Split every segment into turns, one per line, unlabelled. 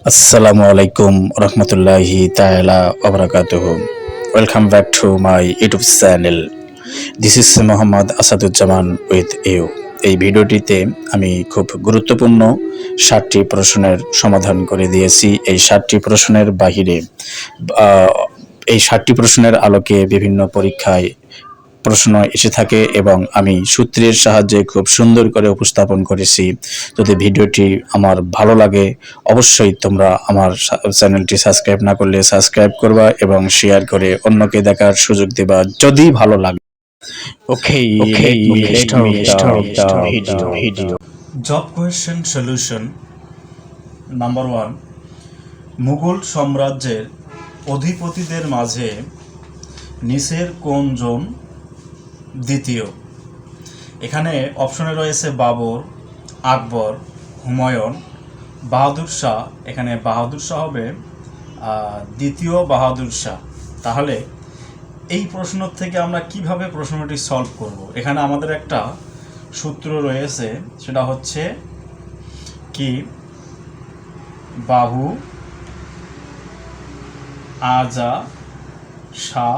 Assalamu alaikum rahmatullahi ta'ala wa barakatuh. Welcome back to my YouTube channel. This is Muhammad Asaduzzaman with you. এই ভিডিওটিতে আমি খুব গুরুত্বপূর্ণ 7টি প্রশ্নের সমাধান করে দিয়েছি। এই 7টি প্রশ্নের বাহিরে এই 7টি প্রশ্নের আলোকে বিভিন্ন পরীক্ষায় প্রশ্ন এসে থাকে এবং আমি সূত্রের সাহায্যে খুব সুন্দর করে উপস্থাপন করেছি। যদি ভিডিওটি আমার ভালো লাগে অবশ্যই তোমরা আমার চ্যানেলটি সাবস্ক্রাইব না করলে সাবস্ক্রাইব করবা এবং শেয়ার করে অন্যকে দেখার সুযোগ দেবা যদি ভালো লাগে। Okay, let me start the video. Job question solution number 1. Mughal সাম্রাজ্যের অধিপতিদের মাঝে নিচের কোন জন দ্বিতীয়? এখানে অপশনে রয়েছে বাবর, আকবর, হুমায়ুন, বাহাদুর শাহ। এখানে বাহাদুর শাহ হবে দ্বিতীয় বাহাদুর শাহ। তাহলে এই প্রশ্ন থেকে আমরা কিভাবে প্রশ্নটি সলভ করব? এখানে আমাদের একটা সূত্র রয়েছে, সেটা হচ্ছে কি বাহু আজা শাহ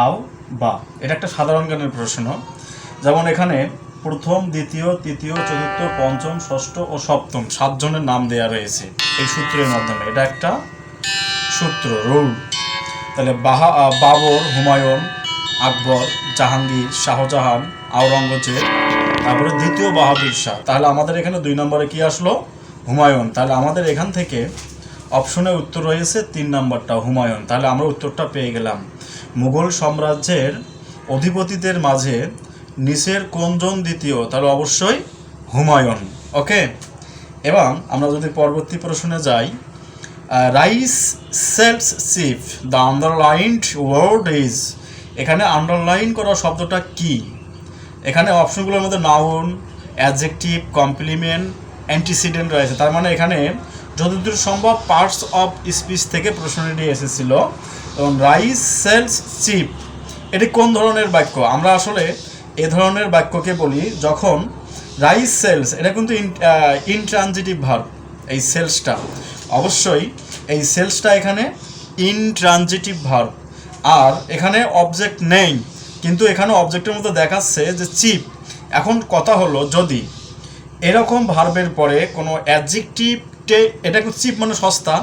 আও বা। এটা একটা সাধারণ জ্ঞানের প্রশ্ন। যেমন এখানে প্রথম, দ্বিতীয়, তৃতীয়, চতুর্থ, পঞ্চম, ষষ্ঠ ও সপ্তম 7 জনের নাম দেয়া রয়েছে এই সূত্রের মাধ্যমে। এটা একটা সূত্র, রুল। তাহলে বাবর, হুমায়ুন, আকবর, জাহাঙ্গীর, শাহজাহান, আওরঙ্গজেব, তারপরে দ্বিতীয় বাহাদুর শাহ। তাহলে আমাদের এখানে 2 নম্বরে কি আসলো? হুমায়ুন। তাহলে আমাদের এখান থেকে অপশনে উত্তর রয়েছে 3 নম্বরটা হুমায়ুন। তাহলে আমরা উত্তরটা পেয়ে গেলাম। মুঘল সাম্রাজ্যের অধিপতিদের মাঝে নিচের কোনজন দ্বিতীয়? তাহলে অবশ্যই হুমায়ুন। ওকে, এবং আমরা যদি পরবর্তী প্রশ্নে যাই, rice sells cheap, the underlined word is. এখানে আন্ডারলাইন করা শব্দটা কি? এখানে অপশনগুলোর মধ্যে নাউন, অ্যাডজেক্টিভ, কমপ্লিমেন্ট, অ্যান্টিসিডেন্ট রয়েছে। তার মানে এখানে যতদূর সম্ভব পার্টস অফ স্পিচ থেকে প্রশ্নটি এসেছিল। এবং রাইস সেলস চিপ, এটি কোন ধরনের বাক্য? আমরা আসলে এ ধরনের বাক্যকে বলি যখন রাইস সেলস, এটা কিন্তু ইনট্রানজিটিভ ভার্ব। এই সেলসটা অবশ্যই, এই সেলসটা এখানে ইনট্রানজিটিভ ভার্ব। আর এখানে অবজেক্ট নেই, কিন্তু এখানে অবজেক্টের মধ্যে দেখাচ্ছে যে চিপ। এখন কথা হলো, যদি এরকম ভার্বের পরে কোনো অ্যাডজেক্টিভে, এটা চিপ মানে সস্তা,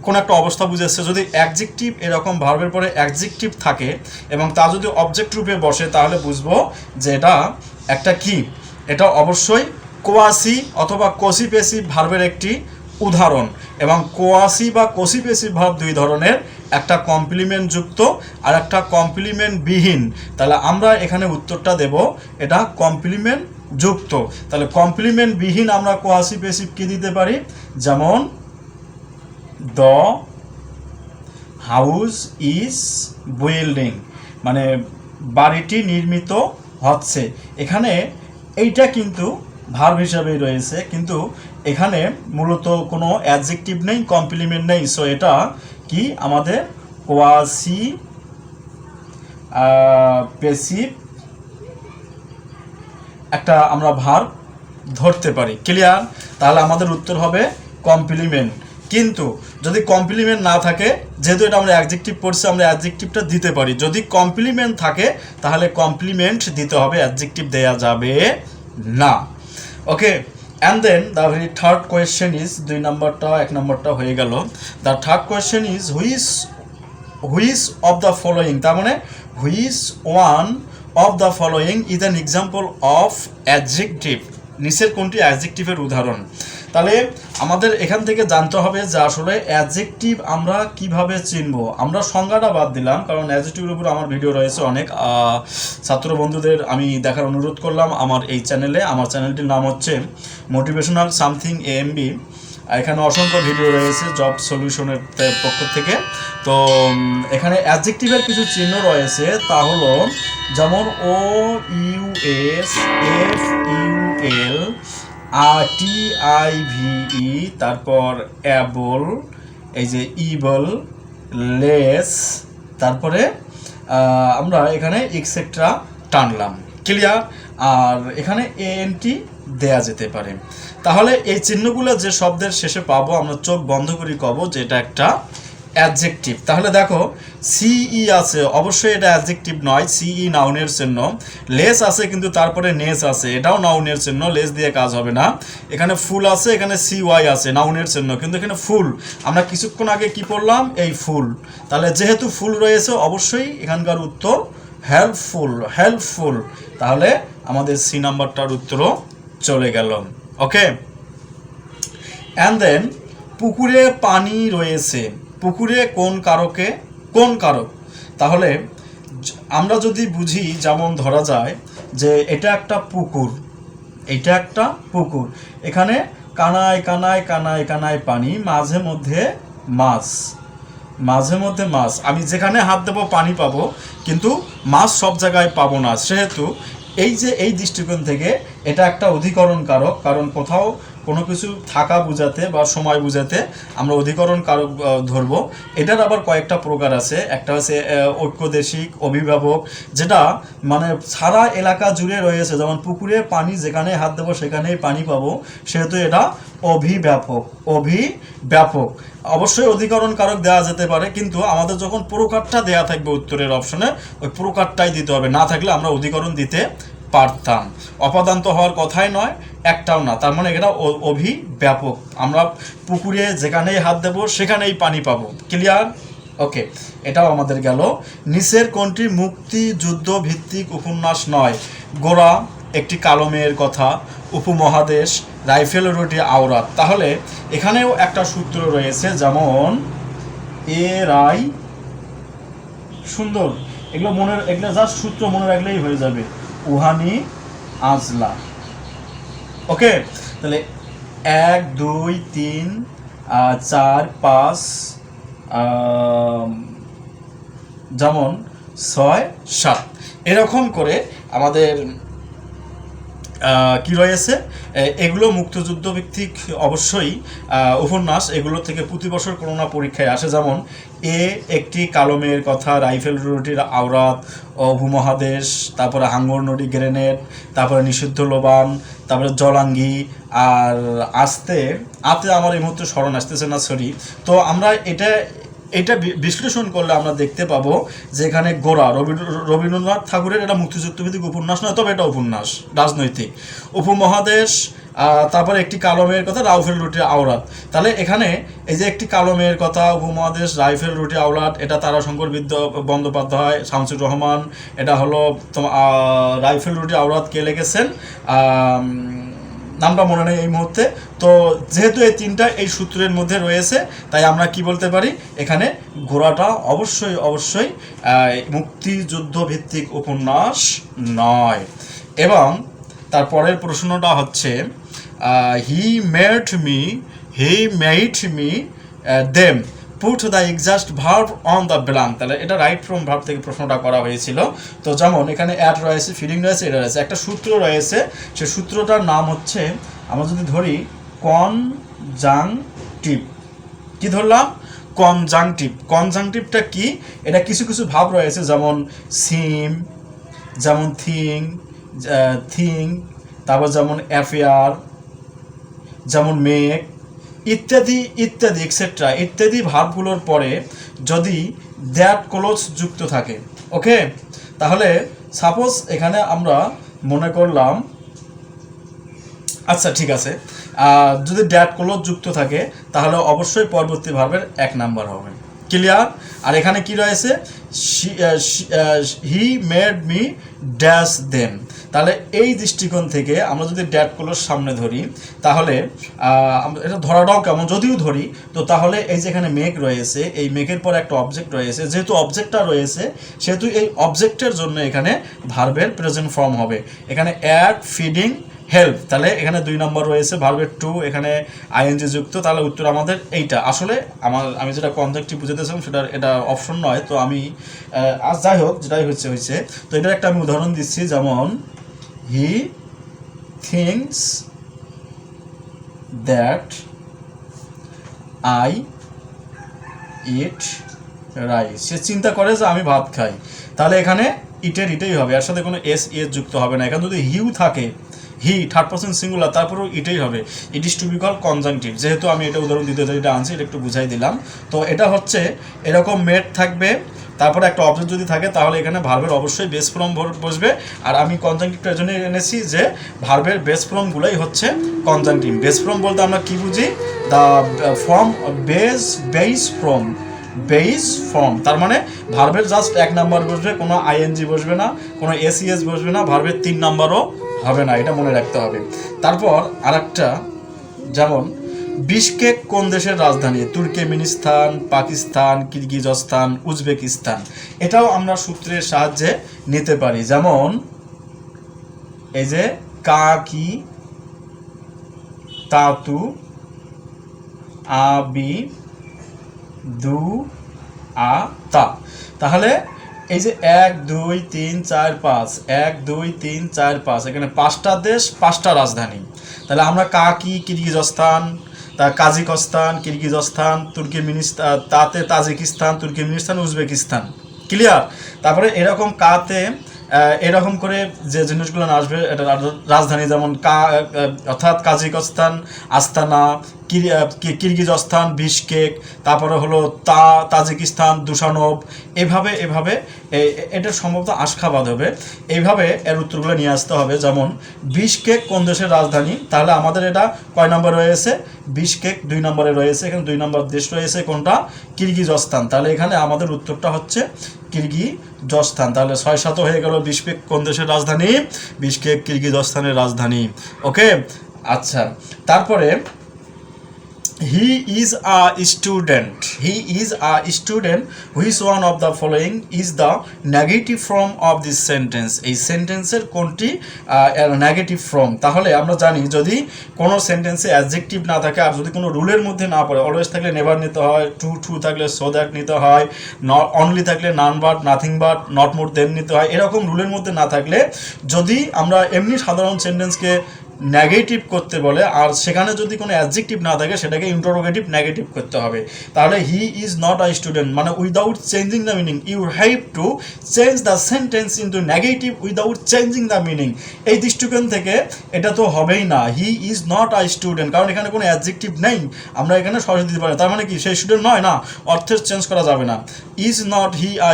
কোনো একটা অবস্থা বুঝাচ্ছে, যদি অ্যাডজেক্টিভ এরকম ভার্বের পরে অ্যাডজেক্টিভ থাকে এবং তা যদি অবজেক্ট রূপে বসে, তাহলে বুঝবো যে এটা একটা কি, এটা অবশ্যই কোয়াসি অথবা কোসিপেসিভ ভার্বের একটি উদাহরণ। এবং কোয়াসি বা কোসিপেসিভ ভার্ব 2 ধরনের, একটা কমপ্লিমেন্ট যুক্ত আর একটা কমপ্লিমেন্ট বিহীন। তাহলে আমরা এখানে উত্তরটা দেব এটা কমপ্লিমেন্ট যুক্ত। তাহলে কমপ্লিমেন্ট বিহীন আমরা কোয়াসিপেসিভ কি দিতে পারি? যেমন দ্য হাউস ইজ বিল্ডিং, মানে বাড়িটি নির্মিত হচ্ছে। এখানে এইটা কিন্তু ভার্ব হিসাবেই রয়েছে, কিন্তু এখানে মূলত কোনো অ্যাডজেক্টিভ নেই, কমপ্লিমেন্ট নেই। সো এটা কি আমাদের কোয়াসি পেসিভ একটা আমরা ভার্ব ধরতে পারি। ক্লিয়ার? তাহলে আমাদের উত্তর হবে কমপ্লিমেন্ট। কিন্তু যদি কমপ্লিমেন্ট না থাকে, যেহেতু এটা আমরা অ্যাডজেক্টিভ পড়ছি, আমরা অ্যাডজেক্টিভটা দিতে পারি। যদি কমপ্লিমেন্ট থাকে তাহলে কমপ্লিমেন্ট দিতে হবে, অ্যাডজেক্টিভ দেয়া যাবে না। Okay, and then the very third question is, 2 নম্বরটা 1 নম্বরটা হয়ে গেল। The third question is which of the following, তার মানে which one of the following is an example of adjective. নিচের কোনটি অ্যাডজেক্টিভের উদাহরণ? তাহলে আমাদের এখান থেকে জানতে হবে যে আসলে অ্যাডজেক্টিভ আমরা কিভাবে চিনব। আমরা সংজ্ঞাটা বাদ দিলাম, কারণ অ্যাডজেক্টিভের উপর আমার ভিডিও রয়েছে অনেক। ছাত্র বন্ধুদের আমি দেখার অনুরোধ করলাম আমার এই চ্যানেলে। আমার চ্যানেলটির নাম হচ্ছে মোটিভেশনাল সামথিং এএমবি। এখানে অসংখ্য ভিডিও রয়েছে জব সলিউশনের পক্ষ থেকে। তো এখানে অ্যাডজেক্টিভের কিছু চিহ্ন রয়েছে, তা হলো যেমন O U S F U L TIVE, তারপর অ্যাবল, এই যে ইবল, লেস, তারপরে আমরা এখানে এক্সেট্রা টানলাম। ক্লিয়ার? আর এখানে এএনটি দেয়া যেতে পারে। তাহলে এই চিহ্নগুলো যে শব্দের শেষে পাবো আমরা চোখ বন্ধ করে কব যে এটা একটা অ্যাডজেক্টিভ। তাহলে দেখো সিই আছে, অবশ্যই এটা অ্যাডজেক্টিভ নয়, সিই নাউনের চিহ্ন। লেস আছে কিন্তু তারপরে নেস আছে, এটাও নাউনের চিহ্ন, লেস দিয়ে কাজ হবে না। এখানে ফুল আছে, এখানে সিওয়াই আছে, নাউনের চিহ্ন, কিন্তু এখানে ফুল আমরা কিছুক্ষণ আগে কি পড়লাম, এই ফুল। তাহলে যেহেতু ফুল রয়েছে অবশ্যই এখানকার উত্তর হেল্পফুল, হেল্পফুল। তাহলে আমাদের সি নাম্বারটার উত্তরও চলে গেল। ওকে, অ্যান্ড দেন পুকুরে পানি রয়েছে, পুকুরে কোন কারকে, কোন কারক? তাহলে আমরা যদি বুঝি, যেমন ধরা যায় যে এটা একটা পুকুর, এটা একটা পুকুর, এখানে কানায় কানায় কানায় কানায় পানি, মাঝে মধ্যে মাছ, মাঝে মধ্যে মাছ। আমি যেখানে হাত দেবো পানি পাবো, কিন্তু মাছ সব জায়গায় পাবো না। সেহেতু এই যে এই দৃষ্টিকোণ থেকে এটা একটা অধিকরণ কারক, কারণ কোথাও কোনো কিছু থাকা বোঝাতে বা সময় বোঝাতে আমরা অধিকরণ কারক ধরবো। এটার আবার কয়েকটা প্রকার আছে। একটা হচ্ছে ঐক্যদেশিক, অভিভাবক, যেটা মানে সারা এলাকা জুড়ে রয়েছে, যেমন পুকুরে পানি যেখানে হাত দেবো সেখানেই পানি পাবো, সেহেতু এটা অভিব্যাপক, অভিব্যাপক। অবশ্যই অধিকরণ কারক দেওয়া যেতে পারে, কিন্তু আমাদের যখন প্রকারটা দেওয়া থাকবে উত্তরের অপশনে, ওই প্রকারটাই দিতে হবে, না থাকলে আমরা অধিকরণ দিতে পারতাম। অপদান্ত হওয়ার কথাই নয়, একটাও না, তার মানে এটা অভিব্যাপক। আমরা পুকুরে যেখানেই হাত দেবো সেখানেই পানি পাবো। ক্লিয়ার? ওকে, এটাও আমাদের গেল। নিচের কোনটি মুক্তিযুদ্ধ ভিত্তিক উপন্যাস নয়? গোরা, একটি কালো মেয়ের কথা, উপমহাদেশ, রাইফেল রুটি, আওরাত। তাহলে এখানেও একটা সূত্র রয়েছে, যেমন এ রাই, সুন্দর, এগুলো এগুলো জাস্ট সূত্র মনে রাখলেই হয়ে যাবে, উহানি আজলা। ওকে, তাহলে 1 2 3 4 5, যেমন 6 7, এরকম করে আমাদের কি রয়েছে, এগুলো মুক্তিযুদ্ধ ভিত্তিক অবশ্যই উপন্যাস। এগুলো থেকে প্রতি বছর কোনো না পরীক্ষায় আসে। যেমন এ একটি কালো মেয়ের কথা, রাইফেল রুটির আওরাত, উপমহাদেশ, তারপরে হাঙ্গর নদী গ্রেনেড, তারপরে নিষিদ্ধ লোবান, তারপরে জলাঙ্গি, আর আতে আমার এই মুহূর্তে স্মরণ আসতেছে না, সরি। তো আমরা এটা বিশ্লেষণ করলে আমরা দেখতে পাবো যে এখানে গোরা, রবীন্দ্রনাথ ঠাকুরের এটা মুক্তিযুদ্ধভিত্তিক উপন্যাস নয়, তবে এটা উপন্যাস রাজনৈতিক। উপমহাদেশ, তারপরে একটি কালো মেয়ের কথা, রাইফেল রুটি আওরাত। তাহলে এখানে এই যে একটি কালো মেয়ের কথা, উপমহাদেশ, রাইফেল রুটি আওরাত, এটা তারাশঙ্কর বন্দ্যোপাধ্যায়, শামসুর রহমান। এটা হলো রাইফেল রুটি আওরাত কে লিখেছেন নামটা মনে নেই এই মুহূর্তে। তো যেহেতু এই তিনটা এই সূত্রের মধ্যে রয়েছে, তাই আমরা কি বলতে পারি, এখানে ঘোড়াটা অবশ্যই অবশ্যই মুক্তিযুদ্ধ ভিত্তিক উপন্যাস নয়। এবং তারপরের প্রশ্নটা হচ্ছে he made me them put the exact verb on the blank. তাহলে এটা রাইট ফ্রম ভার্ব থেকে প্রশ্নটা করা হয়েছিল। তো যেমন এখানে অ্যাড রয়েছে, ফিলিং রয়েছে, এটা রয়েছে, একটা সূত্র রয়েছে, সেই সূত্রটার নাম হচ্ছে, আমরা যদি ধরি কনজাংটিভ। কি ধরলাম? কনজাংটিভ। কনজাংটিভটা কি? এটা কিছু কিছু ভাব রয়েছে, যেমন সিম, যেমন থিং, তারপর যেমন অ্যাফেয়ার, যেমন মেক, ইত্যাদি ইত্যাদি এক্সেট্রা, ইত্যাদি ভার্বগুলোর পরে যদি দ্যাট ক্লোজ যুক্ত থাকে, ওকে, তাহলে সাপোজ এখানে আমরা মনে করলাম, আচ্ছা ঠিক আছে, যদি দ্যাট ক্লোজ যুক্ত থাকে তাহলে অবশ্যই পরবর্তী ভার্বের 1 নাম্বার হবে। ক্লিয়ার? আর এখানে কি রয়েছে, he made me dash them. তাহলে এই দৃষ্টিকোণ থেকে আমরা যদি ড্যাট ক্লোজ সামনে ধরি, তাহলে এটা ধরাটাও কেমন, যদিও ধরি, তো তাহলে এই যে এখানে মেক রয়েছে, এই মেকের পর একটা অবজেক্ট রয়েছে, যেহেতু অবজেক্টটা রয়েছে সেহেতু এই অবজেক্টের জন্য এখানে ভার্বের প্রেজেন্ট ফর্ম হবে। এখানে অ্যাড, ফিডিং, হেল্প, তাহলে এখানে 2 নম্বর রয়েছে, ভার্বের টু, এখানে আইএনজি যুক্ত। তাহলে উত্তর আমাদের এইটা। আসলে আমি যেটা কনজেক্টিভ বুঝাতেছিলাম এটা অপশন নয়, তো আমি যাই হোক, যেটাই হচ্ছে। তো এটার একটা আমি উদাহরণ দিচ্ছি, যেমন he thinks that I eat rice. সে চিন্তা করে যে আমি ভাত খাই। তাহলে এখানে ইটের ইটেই হবে, এর সাথে কোনো এস ইএস যুক্ত হবে না। এখানে যদি হিউ থাকে, হি থার্ড পারসন সিঙ্গুলার, তারপরেও এটাই হবে, it is to be call conjunctive. যেহেতু আমি এটা উদাহরণ দিতে যেটা আনছি এটা একটু বুঝাই দিলাম। তো এটা হচ্ছে এরকম মেড থাকবে, তারপরে একটা অবজেক্ট যদি থাকে তাহলে এখানে ভার্বের অবশ্যই বেস ফর্ম বসবে। আর আমি কনজাংটিভটা এর জন্য এনেছি যে ভার্বের বেস ফর্মগুলোই হচ্ছে কনজাংটিভ। বেস ফর্ম বলতে আমরা কি বুঝি? দ্য ফর্ম বেস ফর্ম, তার মানে ভার্বের জাস্ট 1 নাম্বার বসবে, কোনো আইএনজি বসবে না, কোনো এসইএস বসবে না, ভার্বের 3 নাম্বারও হবে না, এটা মনে রাখতে হবে। তারপর আরেকটা, যেমন বিশকেক কোন দেশের রাজধানী? Turkmenistan, Pakistan, Kyrgyzstan, Uzbekistan. এটাও আমরা সূত্রের সাহায্যে নিতে পারি। যেমন এই যে কাকি তাতু আবি দু আ তা, তাহলে এই যে 1 2 3 4 5, 1 2 3 4 5, এখানে 5টা দেশ 5টা রাজধানী। তাহলে আমরা কাকি কিরগিজস্তান, তা কাজিকস্তান, কিরগিজস্তান, তুর্কমেনিস্তান, তাতে তাজিকিস্তান, তুর্কমেনিস্তান, উজবেকিস্তান। ক্লিয়ার? তারপরে এরকম কাতে এরকম করে যে জিনিসগুলো আসবে এটা রাজধানী, যেমন অর্থাৎ কাজিকস্তান আস্তানা, কিরগিজস্তান বিশকেক, তারপরে হলো তাজিকিস্তান দুশানব। এভাবে এটা সম্ভবত আশখাবাদ হবে। এইভাবে এর উত্তরগুলো নিয়ে আসতে হবে। যেমন বিশকেক কোন দেশের রাজধানী? তাহলে আমাদের এটা কয় নম্বর রয়েছে? বিশকেক 2 নম্বরে রয়েছে। এখানে 2 নম্বর দেশ রয়েছে কোনটা? কিরগিজস্তান। তাহলে এখানে আমাদের উত্তরটা হচ্ছে কিরগিজস্তান। তাহলে 6-7 হয়ে গেল। বিশকেক কোন দেশের রাজধানী? বিশকেক কিরগিজস্তানের রাজধানী। ওকে, আচ্ছা। তারপরে he is a student, which one of the following is the negative form of this sentence? এই সেন্টেন্সের কোনটি নেগেটিভ ফর্ম? তাহলে আমরা জানি যদি কোনো সেন্টেন্সে অ্যাডজেক্টিভ না থাকে আর যদি কোনো রুলের মধ্যে না পড়ে, অলওয়েজ থাকলে নেভার নিতে হয়, টু থাকলে সো দ্যাট নিতে হয়, নট অনলি থাকলে none but, nothing but, not more than নিতে হয়, এরকম রুলের মধ্যে না থাকলে যদি আমরা এমনি সাধারণ সেন্টেন্সকে নেগেটিভ করতে বলে আর সেখানে যদি কোনো অ্যাডজেক্টিভ না থাকে সেটাকে ইন্টারোগেটিভ নেগেটিভ করতে হবে। তাহলে he is not a student মানে without changing the meaning you have to change the sentence into negative without changing the meaning. এই দৃষ্টিকোণ থেকে এটা তো হবেই না, he is not a student, কারণ এখানে কোনো অ্যাডজেক্টিভ নেই, আমরা এখানে সরাসরি দিতে পারি। তার মানে কি সেই স্টুডেন্ট নয়? না, অর্থের চেঞ্জ করা যাবে না। Is not he a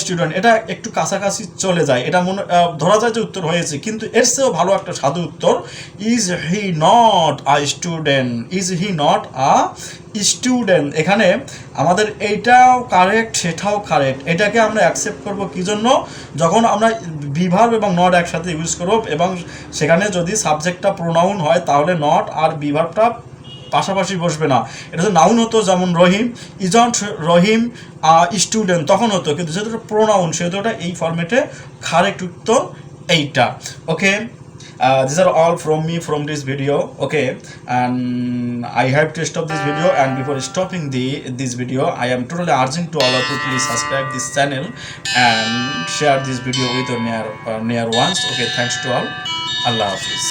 student, এটা একটু কাছাকাছি চলে যায়, এটা মনে ধরা যায় যে উত্তর হয়েছে, কিন্তু এর চেয়েও ভালো একটা সাধু উত্তর, is he not a student. এখানে আমাদের এইটাও কারেক্ট সেটাও কারেক্ট। এটাকে আমরা অ্যাকসেপ্ট করব কি জন্য? যখন আমরা বিভার্ব এবং নট একসাথে ইউজ করব এবং সেখানে যদি সাবজেক্টটা প্রোনাউন হয় তাহলে নট আর বিভার্বটা পাশাপাশি বসবে না। এটা তো নাউন হতো, যেমন রহিম, ইজন্ট রহিম স্টুডেন্ট, তখন হতো, কিন্তু যেহেতু প্রোনাউন সেহেতু ওটা এই ফরম্যাটে কারেক্ট উত্তর এইটা। ওকে, these are all from me from this video. Okay, and I have to stop this video, and before stopping this video I am totally urging to all of you, please subscribe this channel and share this video with your near ones. Okay, thanks to all. Allah Hafiz.